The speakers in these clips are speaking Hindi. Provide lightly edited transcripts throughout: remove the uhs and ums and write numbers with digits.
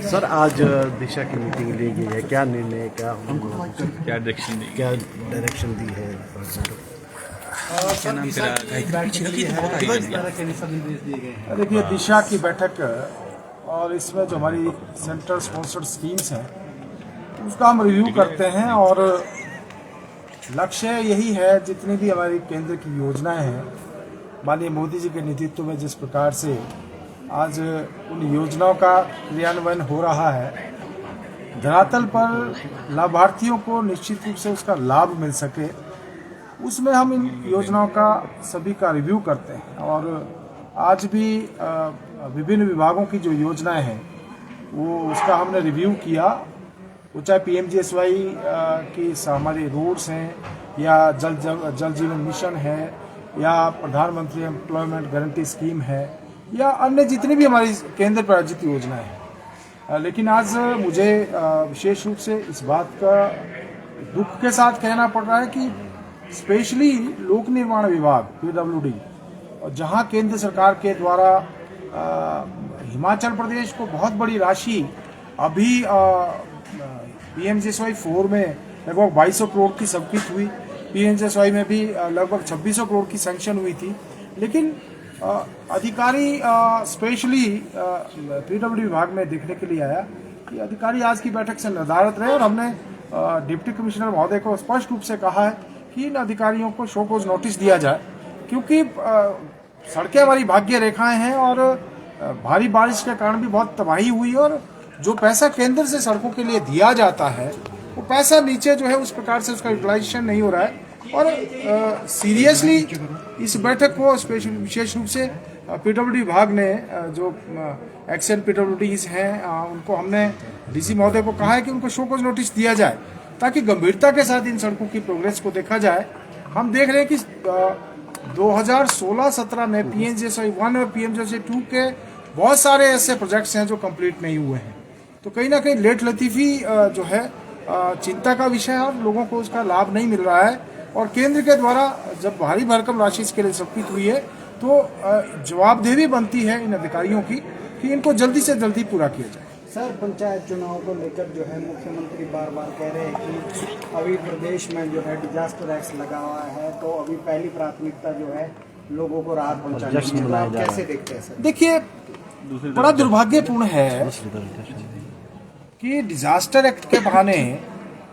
सर, आज दिशा की मीटिंग ली गई है, क्या निर्णय, क्या डायरेक्शन दी है? देखिए, दिशा की बैठक और इसमें जो हमारी सेंट्रल स्पॉन्सर्ड स्कीम्स हैं उसका हम रिव्यू करते हैं और लक्ष्य यही है, जितनी भी हमारी केंद्र की योजनाएं हैं माननीय मोदी जी के नेतृत्व में जिस प्रकार से आज उन योजनाओं का क्रियान्वयन हो रहा है, धरातल पर लाभार्थियों को निश्चित रूप से उसका लाभ मिल सके, उसमें हम इन योजनाओं का सभी का रिव्यू करते हैं। और आज भी विभिन्न विभागों की जो योजनाएं हैं वो उसका हमने रिव्यू किया, वो चाहे PMGSY की हमारे रोड्स हैं या जल जीवन मिशन है या प्रधानमंत्री एम्प्लॉयमेंट गारंटी स्कीम है या अन्य जितनी भी हमारी केंद्र प्रायोजित योजनाएं हैं। लेकिन आज मुझे विशेष रूप से इस बात का दुख के साथ कहना पड़ रहा है कि स्पेशली लोक निर्माण विभाग PWD, और जहां केंद्र सरकार के द्वारा हिमाचल प्रदेश को बहुत बड़ी राशि अभी PMGSY 4 में लगभग 2200 करोड़ की स्वीकृत हुई, PMGSY में भी लगभग 2600 करोड़ की सैंक्शन हुई थी। लेकिन अधिकारी स्पेशली PWD विभाग में देखने के लिए आया कि अधिकारी आज की बैठक से निर्धारित रहे और हमने डिप्टी कमिश्नर महोदय को स्पष्ट रूप से कहा है कि इन अधिकारियों को शो कॉज नोटिस दिया जाए, क्योंकि सड़कें हमारी भाग्य रेखाएं हैं और भारी बारिश के कारण भी बहुत तबाही हुई और जो पैसा केंद्र से सड़कों के लिए दिया जाता है वो पैसा नीचे जो है उस प्रकार से उसका यूटिलाइजेशन नहीं हो रहा है। और सीरियसली इस बैठक को विशेष रूप से PWD विभाग ने जो एक्शन PWDs हैं उनको हमने DC महोदय को कहा है कि उनको शो कॉज नोटिस दिया जाए ताकि गंभीरता के साथ इन सड़कों की प्रोग्रेस को देखा जाए। हम देख रहे हैं कि 2016-17 में PMGSY 1 और PMGSY 2 के बहुत सारे ऐसे प्रोजेक्ट्स हैं जो कंप्लीट नहीं हुए हैं, तो कहीं ना कहीं लेट लतीफ़ी जो है चिंता का विषय है और लोगों को उसका लाभ नहीं मिल रहा है। और केंद्र के द्वारा जब भारी भरकम राशि इसके लिए स्वीकृत हुई है तो जवाबदेही बनती है इन अधिकारियों की कि इनको जल्दी से जल्दी पूरा किया जाए। सर, पंचायत चुनाव को लेकर जो है मुख्यमंत्री बार बार कह रहे हैं कि अभी प्रदेश में जो है डिजास्टर एक्ट लगा हुआ है, तो अभी पहली प्राथमिकता जो है लोगों को राहत पहुंचाने की। तो आप कैसे देखते हैं सर? देखिए, बड़ा दुर्भाग्यपूर्ण है कि डिजास्टर एक्ट के बहाने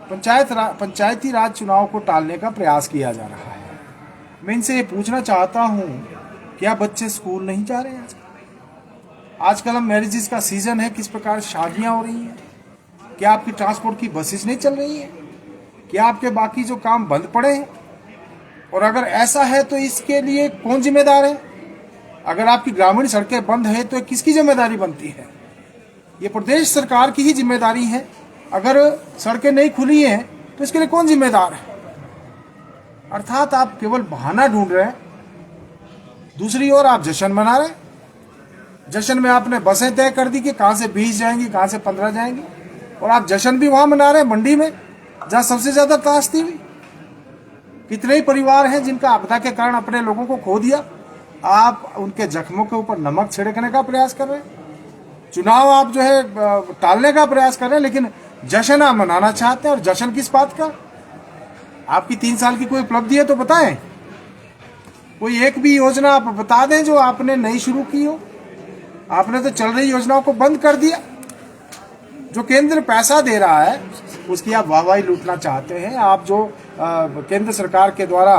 पंचायती राज चुनाव को टालने का प्रयास किया जा रहा है। मैं इनसे ये पूछना चाहता हूँ, क्या बच्चे स्कूल नहीं जा रहे हैं? आजकल हम मैरिजेस का सीजन है, किस प्रकार शादियां हो रही हैं? क्या आपकी ट्रांसपोर्ट की बसेस नहीं चल रही हैं? क्या आपके बाकी जो काम बंद पड़े हैं? और अगर ऐसा है तो इसके लिए कौन जिम्मेदार है? अगर आपकी ग्रामीण सड़कें बंद है तो किसकी जिम्मेदारी बनती है? ये प्रदेश सरकार की ही जिम्मेदारी है। अगर सड़कें नहीं खुली हैं तो इसके लिए कौन जिम्मेदार है? अर्थात आप केवल बहाना ढूंढ रहे हैं, दूसरी ओर आप जश्न मना रहे हैं। जश्न में आपने बसें तय कर दी कि कहां से 20 जाएंगी, कहां से 15 जाएंगी, और आप जश्न भी वहां मना रहे हैं मंडी में जहां सबसे ज्यादा त्रासदी हुई। कितने ही परिवार हैं जिनका आपदा के कारण अपने लोगों को खो दिया, आप उनके जख्मों के ऊपर नमक छिड़कने का प्रयास कर रहे हैं। चुनाव आप जो है टालने का प्रयास कर रहे हैं, लेकिन जश्न आप मनाना चाहते हैं। और जश्न किस बात का? आपकी 3 साल की कोई उपलब्धि है तो बताएं, कोई एक भी योजना आप बता दें जो आपने नई शुरू की हो। आपने तो चल रही योजनाओं को बंद कर दिया। जो केंद्र पैसा दे रहा है उसकी आप वाहवाही लूटना चाहते हैं। आप जो केंद्र सरकार के द्वारा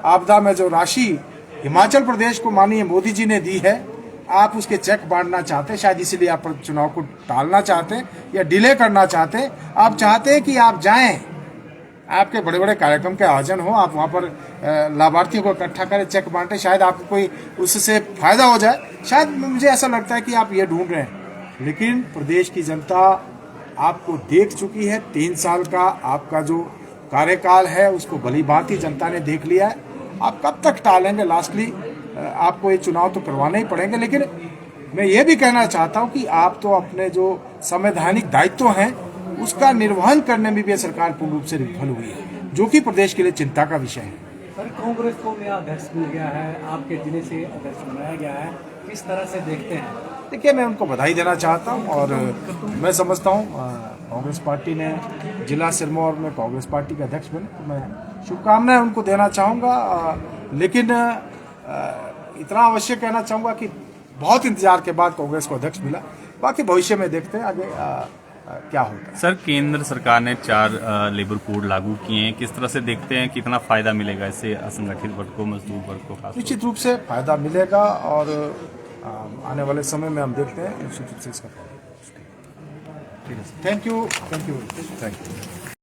आपदा में जो राशि हिमाचल प्रदेश को माननीय मोदी जी ने दी है, आप उसके चेक बांटना चाहते हैं। शायद इसीलिए आप चुनाव को टालना चाहते हैं या डिले करना चाहते हैं। आप चाहते हैं कि आप जाएं, आपके बड़े बड़े कार्यक्रम के आयोजन हो, आप वहां पर लाभार्थियों को इकट्ठा करें, चेक बांटे, शायद आपको कोई उससे फायदा हो जाए। शायद मुझे ऐसा लगता है कि आप ये ढूंढ रहे हैं, लेकिन प्रदेश की जनता आपको देख चुकी है। 3 साल का आपका जो कार्यकाल है उसको भली भांति जनता ने देख लिया है। आप कब तक टालेंगे? लास्टली आपको ये चुनाव तो करवाने ही पड़ेंगे। लेकिन मैं ये भी कहना चाहता हूँ कि आप तो अपने जो संवैधानिक दायित्व हैं उसका निर्वहन करने में भी सरकार पूर्ण रूप से विफल हुई है, जो कि प्रदेश के लिए चिंता का विषय है। सर, कांग्रेस को नया अध्यक्ष मिल गया है, आपके जिले से अध्यक्ष बनाया गया है, किस तरह से देखते हैं? देखिए, मैं उनको बधाई देना चाहता हूँ और मैं समझता हूँ कांग्रेस पार्टी ने जिला सिरमौर में कांग्रेस पार्टी के अध्यक्ष बने, तो मैं शुभकामनाएं उनको देना चाहूँगा। लेकिन इतना अवश्य कहना चाहूँगा कि बहुत इंतजार के बाद कांग्रेस को अध्यक्ष मिला। बाकी भविष्य में देखते हैं आगे क्या होता है। सर, केंद्र सरकार ने 4 लेबर कोड लागू किए हैं, किस तरह से देखते हैं कितना फायदा मिलेगा इससे असंगठित वर्ग को, मजदूर वर्ग को? खास निश्चित रूप से फायदा मिलेगा और आने वाले समय में हम देखते हैं निश्चित रूप से इसका फायदा। Thank you.